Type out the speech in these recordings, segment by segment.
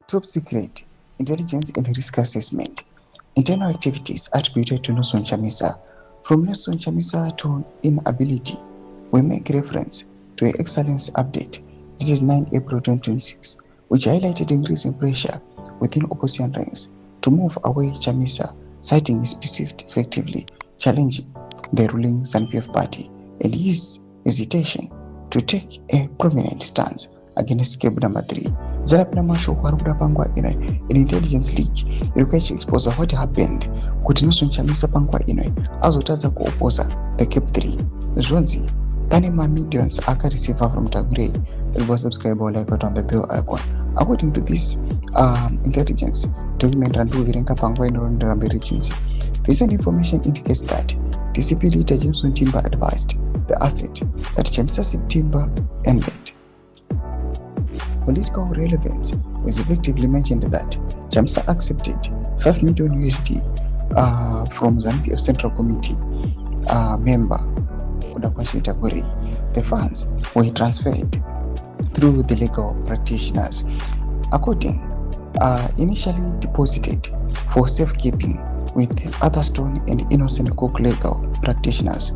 Top secret intelligence and risk assessment. Internal activities attributed to nelsonchamisa. From nelsonchamisa to inability, we make reference to an excellence update dated 9 April 2026, which highlighted increasing pressure within opposition ranks to move away Chamisa, citing is perceived effectively challenging the ruling ZANU-PF party and his hesitation to take a prominent stance against Cable number 3. Zalapina masho kwarukuda pangwa ino in intelligence leak ilikuwa expose what happened kuti nelsonchamisa pangwa ino azotadza kuopoza the Cape 3 zvonzi pane millions receive from Tabure. It was subscribe or like on the bell icon. According to this intelligence document and Randuvirenka Pangwa in Rambe Regency, recent information indicates that DCP leader Jameson Timber advised the asset that Chamisa Timber ended. Political relevance is effectively mentioned that Chamisa accepted $5 million USD from ZANU-PF Central Committee member. The funds were transferred through the legal practitioners. According, initially deposited for safekeeping with other stone and innocent cook legal practitioners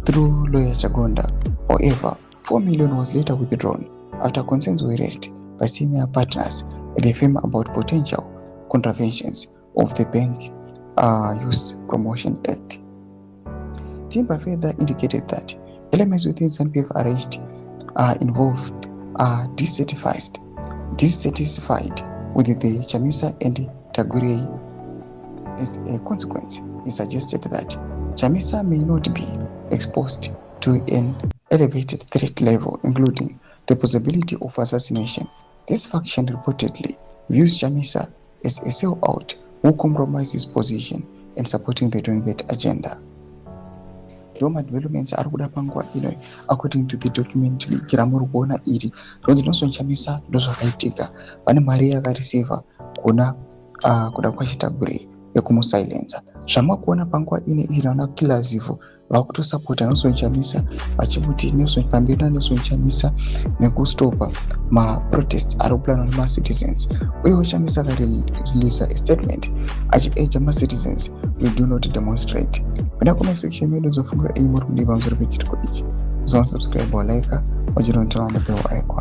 through lawyer Chagonda. However, $4 million was later withdrawn after concerns were raised by senior partners at the firm about potential contraventions of the Bank Use Promotion Act. Timber further indicated that elements within ZANU-PF arranged involved are dissatisfied with the Chamisa and Tagure. As a consequence, he suggested that Chamisa may not be exposed to an elevated threat level, including the possibility of assassination. This faction reportedly views Chamisa as a sellout who compromises position in supporting the 28th agenda. Doma developments are kuda pangwa ino according to the document kiramuru kuona iri ronzi nelsonchamisa ndozvakaitika pane mari yakareceiva kuna kuda kwachitagure yekumusilenza zvamakuona pangwa ine iri vana kilazivo vakutosapota nelsonchamisa vachimuti pamberi nelsonchamisa nekustopa maprotest ari kuplanwa nemacitizens uyewo Chamisa akareleasa a statement achiurge macitizens we do not demonstrate. Penda comment section medu zofungura aimori kudiva mzuri pechitiko ichi. Subscribe or like or turn on the bell icon.